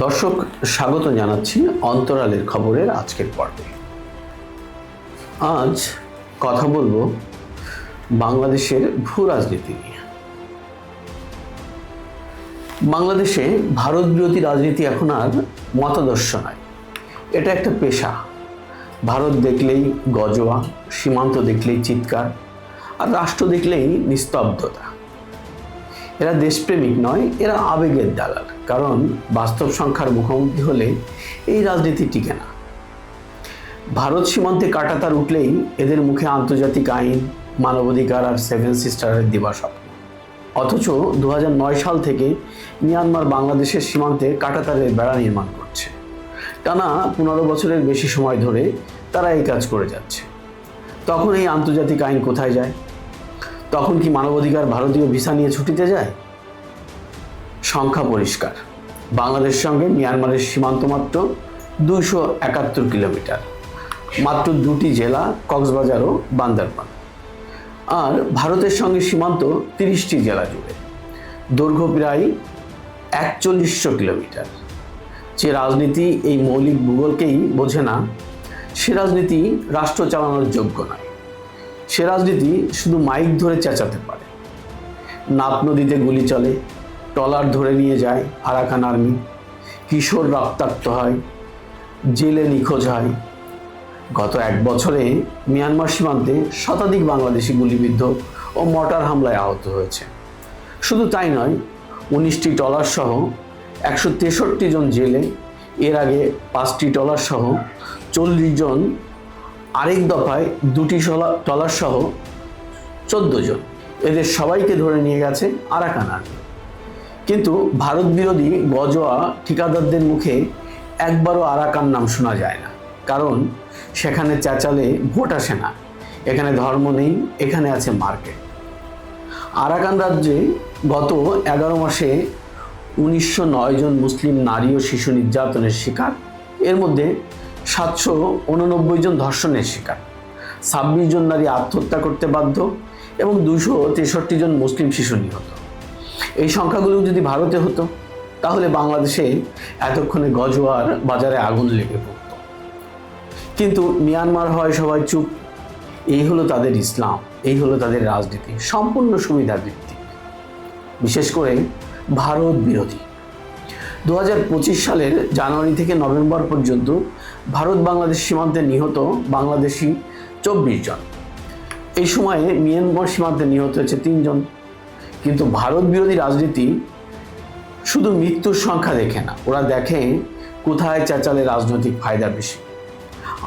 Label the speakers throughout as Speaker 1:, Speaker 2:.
Speaker 1: দর্শক, স্বাগত জানাচ্ছি অন্তরালের খবরের আজকের পর্বে। আজ কথা বলবো বাংলাদেশের ভূ রাজনীতি নিয়ে। বাংলাদেশে ভারত বিরোধী রাজনীতি এখন আর মতাদর্শ নয়, এটা একটা পেশা। ভারত দেখলেই গজোয়া, সীমান্ত দেখলেই চিৎকার, আর রাষ্ট্র দেখলেই নিস্তব্ধতা। এরা দেশপ্রেমিক নয়, এরা আবেগের দালাল। কারণ বাস্তব সংখ্যার মুখোমুখি হলে এই রাজনীতি টিকে না। ভারত সীমান্তে কাঁটাতার উঠলেই এদের মুখে আন্তর্জাতিক আইন, মানবাধিকার আর সেভেন সিস্টারের দিবাস্বপ্ন। অথচ 2009 সাল থেকে মিয়ানমার বাংলাদেশের সীমান্তে কাঁটাতারের বেড়া নির্মাণ করছে। টানা 15 বছরের বেশি সময় ধরে তারা এই কাজ করে যাচ্ছে। তখন এই আন্তর্জাতিক আইন কোথায় যায়? তখন কি মানবাধিকার ভারতীয় ভিসা নিয়ে ছুটিতে যায়? সংখ্যা পরিষ্কার। বাংলাদেশের সঙ্গে মিয়ানমারের সীমান্ত মাত্র 271 কিলোমিটার, মাত্র 2টি জেলা, কক্সবাজার ও বান্দরবান। আর ভারতের সঙ্গে সীমান্ত 30টি জেলা জুড়ে, দৈর্ঘ্য প্রায় 4100 কিলোমিটার। যে রাজনীতি এই মৌলিক ভূগোলকেই বোঝে না, সে রাজনীতি রাষ্ট্র চালানোর যোগ্য নয়। সে রাজনীতি শুধু মাইক ধরে চেঁচাতে পারে। নাপ নদীতে গুলি চলে, ট্রলার ধরে নিয়ে যায় আরাকান আর্মি, কিশোর রক্তাক্ত হয়, জেলে নিখোঁজ হয়। গত 1 বছরে মিয়ানমার সীমান্তে শতাধিক বাংলাদেশি গুলিবিদ্ধ ও মর্টার হামলায় আহত হয়েছে। শুধু তাই নয়, 19টি ট্রলার সহ 163 জন জেলে, এর আগে 5টি ট্রলার সহ 40 জন, আরেক দফায় 2টি ট্রলার সহ 14 জন। এদের সবাইকে ধরে নিয়ে গেছে আরাকান আর্মি। কিন্তু ভারত বিরোধী গজোয়া ঠিকাদারদের মুখে একবারও আরাকান নাম শোনা যায় না। কারণ সেখানে চেঁচালে ভোট আসে না, এখানে ধর্ম নেই, এখানে আছে মার্কেট। আরাকান রাজ্যে গত 11 মাসে 1909 জন মুসলিম নারী ও শিশু নির্যাতনের শিকার, এর মধ্যে 789 জন ধর্ষণের শিকার, 26 জন নারী আত্মহত্যা করতে বাধ্য এবং 263 জন মুসলিম শিশু নিহত। এই সংখ্যাগুলো যদি ভারতে হতো, তাহলে বাংলাদেশে এতক্ষণে গজোয়ার বাজারে আগুন লেগে পড়ত। কিন্তু মিয়ানমার হয় সবাই চুপ। এই হলো তাদের ইসলাম, এই হলো তাদের রাজনীতি, সম্পূর্ণ সুবিধা ভিত্তিক, বিশেষ করে ভারত বিরোধী। 2025 সালের জানুয়ারি থেকে নভেম্বর পর্যন্ত ভারত বাংলাদেশ সীমান্তে নিহত বাংলাদেশি 24 জন। এই সময়ে মিয়ানমার সীমান্তে নিহত হয়েছে 3 জন। কিন্তু ভারত বিরোধী রাজনীতি শুধু মৃত্যুর সংখ্যা দেখে না, ওরা দেখে কোথায় চেঁচালে রাজনৈতিক ফায়দা বেশি।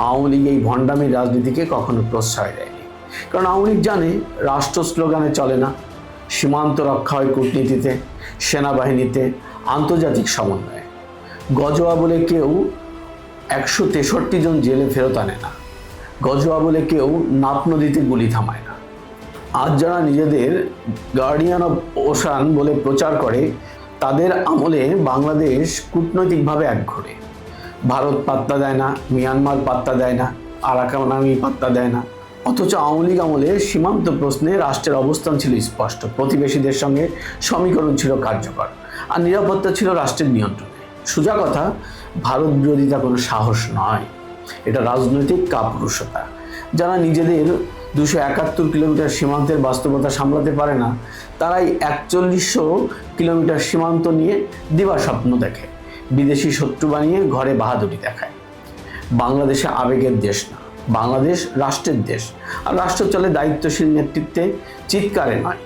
Speaker 1: আওয়ামী লীগ এই ভণ্ডামির রাজনীতিকে কখনো প্রশ্রয় দেয়নি। কারণ আওয়ামী লীগ জানে রাষ্ট্র স্লোগানে চলে না, সীমান্ত রক্ষা হয় কূটনীতিতে, সেনাবাহিনীতে, আন্তর্জাতিক সমন্বয়ে। গজোয়া বলে কেউ 163 জন জেলে ফেরত আনে না। গজোয়া বলে কেউ নাপ নদীতে গুলি থামায় না। আজ যারা নিজেদের গার্ডিয়ান অফ ওশান বলে প্রচার করে, তাদের আমলে বাংলাদেশ কূটনৈতিকভাবে একঘরে। ভারত পাত্তা দেয় না, মিয়ানমার পাত্তা দেয় না, আরাকান আর্মি পাত্তা দেয় না। অথচ আওয়ামী লীগ আমলে সীমান্ত প্রশ্নে রাষ্ট্রের অবস্থান ছিল স্পষ্ট, প্রতিবেশীদের সঙ্গে সমীকরণ ছিল কার্যকর, আর নিরাপত্তা ছিল রাষ্ট্রের নিয়ন্ত্রণে। সোজা কথা, ভারত বিরোধিতা কোনো সাহস নয়, এটা রাজনৈতিক কাপুরুষতা। যারা নিজেদের 271 কিলোমিটার সীমান্তের বাস্তবতা সামলাতে পারে না, তারাই 4100 কিলোমিটার সীমান্ত নিয়ে দিবাস্বপ্ন দেখে, বিদেশি শত্রু বানিয়ে ঘরে বাহাদুরি দেখায়। বাংলাদেশে আবেগের দেশ না, বাংলাদেশ রাষ্ট্রের দেশ। আর রাষ্ট্র চলে দায়িত্বশীল নেতৃত্বে, চিৎকারে নয়।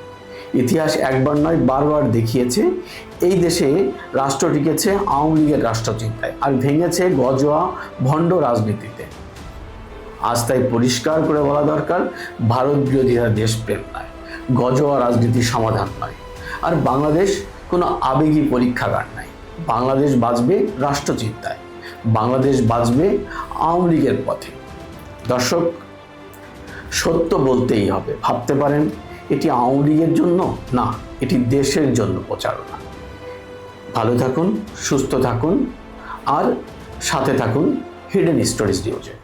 Speaker 1: ইতিহাস একবার নয় বারবার দেখিয়েছে এই দেশে রাষ্ট্র টিকেছে আওয়ামী লীগের রাষ্ট্রচিন্তায়, আর ভেঙেছে গজোয়া ভণ্ড রাজনীতিতে। আজ তাই পরিষ্কার করে বলা দরকার, ভারত বিরোধীরা দেশপ্রেম নয়, গজোয়া রাজনীতির সমাধান নয়। আর বাংলাদেশ কোনো আবেগী পরীক্ষাগার নাই। বাংলাদেশ বাঁচবে রাষ্ট্রচিন্তায়, বাংলাদেশ বাঁচবে আওয়ামী লীগের পথে। দর্শক, সত্য বলতেই হবে। ভাবতে পারেন এটি আওয়ামী লীগের জন্য না, এটি দেশের জন্য প্রচারণা। ভালো থাকুন, সুস্থ থাকুন, আর সাথে থাকুন হিডেন স্টোরিজ নিউজে।